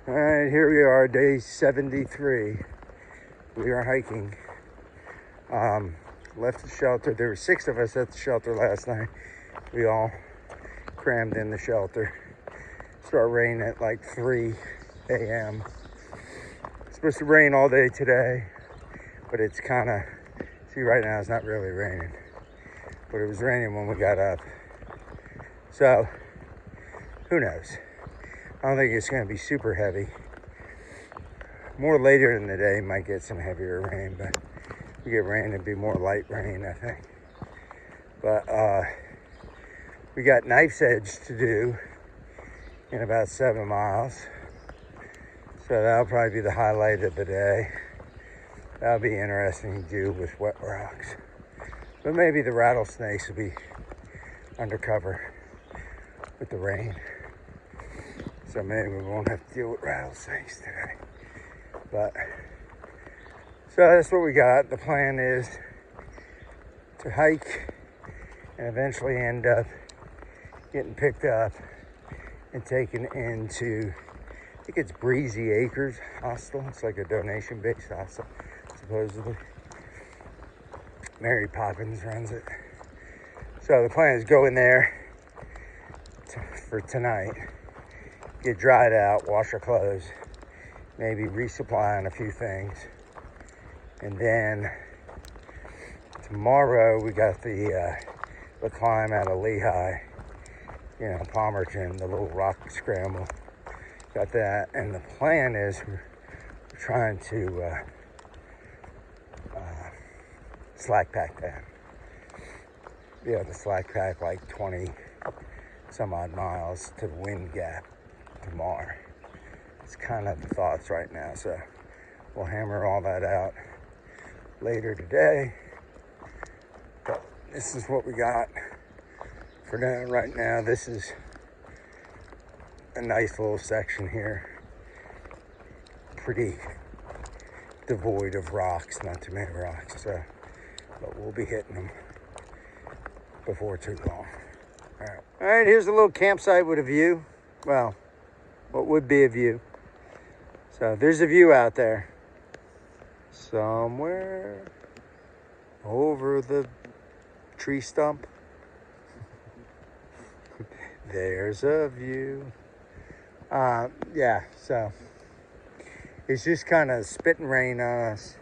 All right, here we are, day 73. We are hiking. Left the shelter. There were 6 of us at the shelter last night. We all crammed in the shelter. Started raining at like 3 a.m. It's supposed to rain all day today, but it's kind of, see right now it's not really raining, but it was raining when we got up. So, who knows? I don't think it's going to be super heavy. More later in the day, might get some heavier rain, but if we get rain, it'd be more light rain, I think. But we got Knife's Edge to do in about 7 miles. So that'll probably be the highlight of the day. That'll be interesting to do with wet rocks. But maybe the rattlesnakes will be undercover with the rain. So maybe we won't have to deal with rattlesnakes today. But, so that's what we got. The plan is to hike and eventually end up getting picked up and taken into, I think it's Breezy Acres Hostel. It's like a donation-based hostel, supposedly. Mary Poppins runs it. So the plan is go in there for tonight, get dried out, wash our clothes, maybe resupply on a few things. And then tomorrow we got the climb out of Lehigh, Palmerton, the little rock scramble. Got that. And the plan is we're trying to slack pack that. The slack pack like 20 some odd miles to the wind gap tomorrow. It's kind of the thoughts right now, so we'll hammer all that out later today. But this is what we got for now. Right now, this is a nice little section here. Pretty devoid of rocks, not too many rocks, so but we'll be hitting them before too long. All right, here's a little campsite with a view. Well, what would be a view. So there's a view out there. Somewhere over the tree stump. There's a view. Yeah, so it's just kind of spitting rain on us.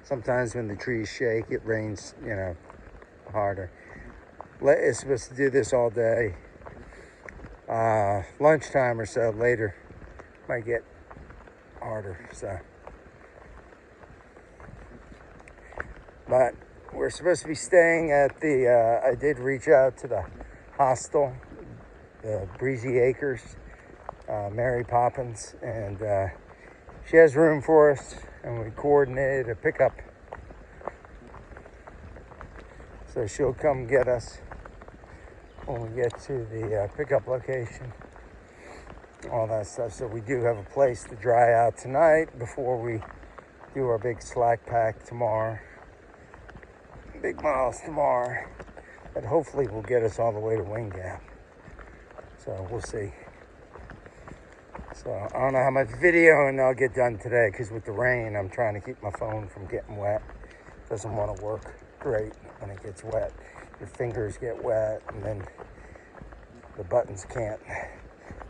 Sometimes when the trees shake, it rains, harder. It's supposed to do this all day. Lunchtime or so later might get harder, so. But we're supposed to be staying at the, I did reach out to the hostel, the Breezy Acres, Mary Poppins, and she has room for us, and we coordinated a pickup. So she'll come get us when we get to the pickup location, all that stuff. So we do have a place to dry out tonight before we do our big slack pack tomorrow. Big miles tomorrow, but hopefully will get us all the way to Wind Gap. So we'll see. So I don't know how much videoing I'll get done today, because with the rain, I'm trying to keep my phone from getting wet. Doesn't want to work great when it gets wet. Your fingers get wet, and then the buttons can't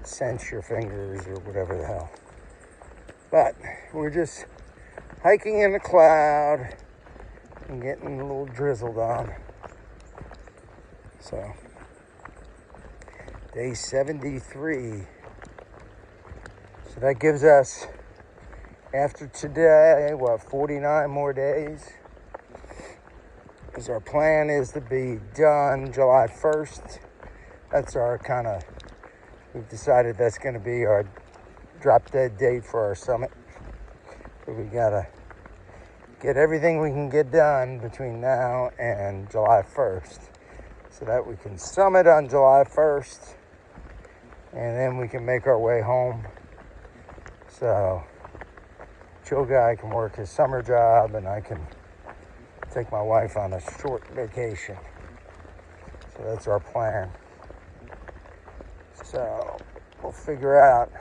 sense your fingers or whatever the hell. But we're just hiking in the cloud and getting a little drizzled on. So, day 73. So that gives us, after today, 49 more days. Because our plan is to be done July 1st. That's our we've decided that's going to be our drop dead date for our summit. So we got to get everything we can get done between now and July 1st, so that we can summit on July 1st, and then we can make our way home. So Joe Guy can work his summer job, and I can take my wife on a short vacation. So that's our plan. So we'll figure out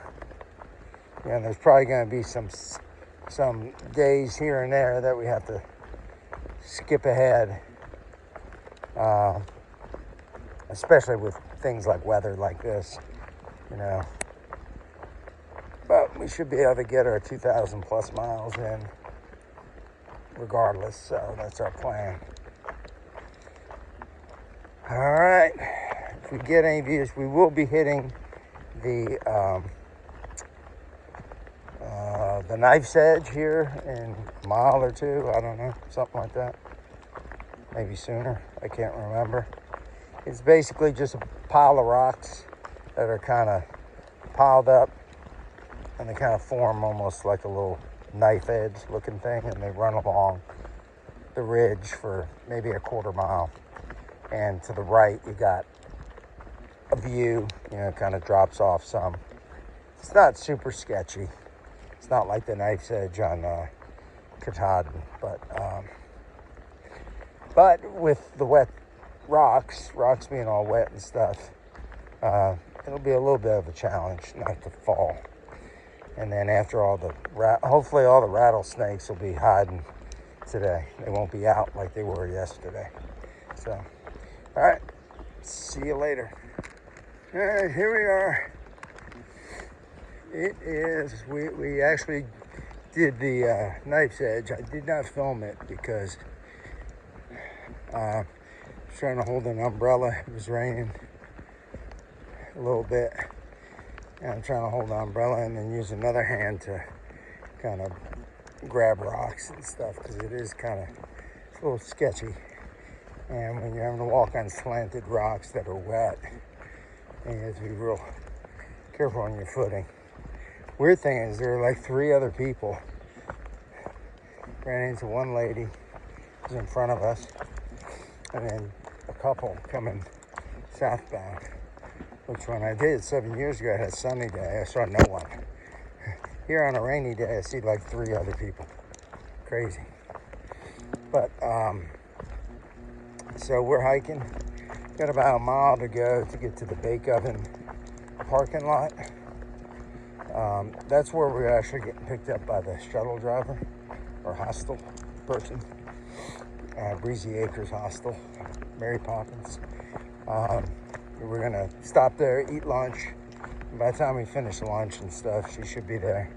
there's probably going to be some days here and there that we have to skip ahead, especially with things like weather like this, But we should be able to get our 2,000 plus miles in regardless, so that's our plan. All right, if we get any views, we will be hitting the knife's edge here in a mile or two. I don't know, something like that. Maybe sooner. I can't remember. It's basically just a pile of rocks that are kind of piled up, and they kind of form almost like a little knife edge looking thing, and they run along the ridge for maybe a quarter mile. And to the right, you got a view, kind of drops off some. It's not super sketchy. It's not like the knife's edge on Katahdin, but with the wet rocks being all wet and stuff, it'll be a little bit of a challenge not to fall. And then after hopefully all the rattlesnakes will be hiding today. They won't be out like they were yesterday. So, all right, see you later. All right, here we are. It is, we actually did the knife's edge. I did not film it because I was trying to hold an umbrella. It was raining a little bit. And I'm trying to hold the umbrella and then use another hand to kind of grab rocks and stuff, because it is it's a little sketchy. And when you're having to walk on slanted rocks that are wet, you have to be real careful on your footing. Weird thing is, there were like 3 other people. Ran into one lady who's in front of us, and then a couple coming southbound. Which when I did 7 years ago, I had a sunny day. I saw no one. Here on a rainy day, I see like 3 other people. Crazy. But, so we're hiking. Got about a mile to go to get to the bake oven parking lot. That's where we're actually getting picked up by the shuttle driver or hostel person. Breezy Acres Hostel, Mary Poppins. We're gonna stop there, eat lunch. And by the time we finish lunch and stuff, she should be there.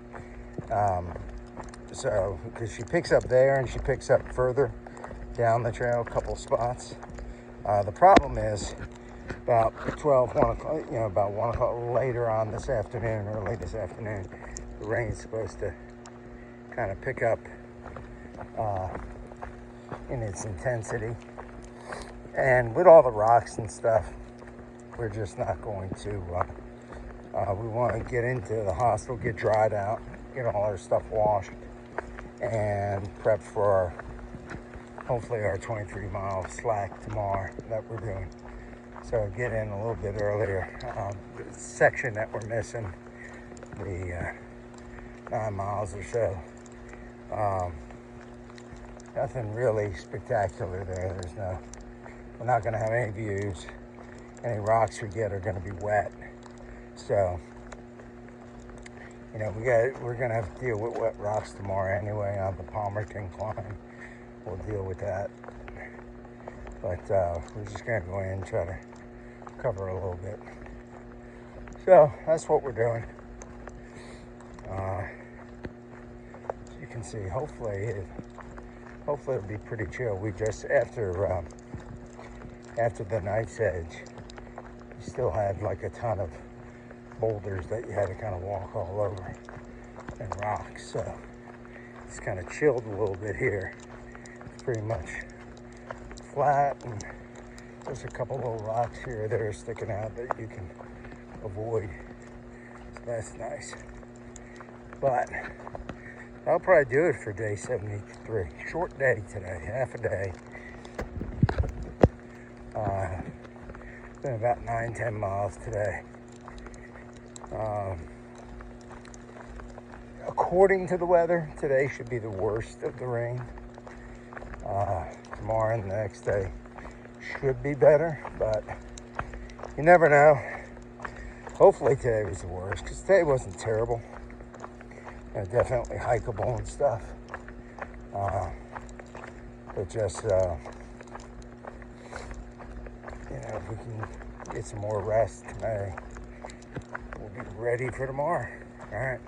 So, because she picks up there and she picks up further down the trail, a couple spots. The problem is about 1 o'clock, about 1 o'clock later on this afternoon, early this afternoon, the rain's supposed to kind of pick up in its intensity. And with all the rocks and stuff, we're just not going to, we want to get into the hostel, get dried out, get all our stuff washed, and prep for hopefully our 23-mile slack tomorrow that we're doing. So get in a little bit earlier. The section that we're missing, the 9 miles or so, nothing really spectacular there. We're not going to have any views. Any rocks we get are going to be wet. So, we're going to have to deal with wet rocks tomorrow anyway on the Palmerton climb. We'll deal with that. But we're just going to go in and try to cover a little bit. So, that's what we're doing. As you can see, hopefully it'll be pretty chill. We just, after the knife's edge, you still had like a ton of boulders that you had to kind of walk all over and rocks. So it's kind of chilled a little bit here. It's pretty much flat, and there's a couple little rocks here or there sticking out that you can avoid. So that's nice. But I'll probably do it for day 73. Short day today, half a day. Been about 9-10 miles today. According to the weather, today should be the worst of the rain. Tomorrow and the next day should be better, but you never know. Hopefully today was the worst, because today wasn't terrible. definitely hikeable and stuff. But just, if we can get some more rest tonight, we'll be ready for tomorrow. All right.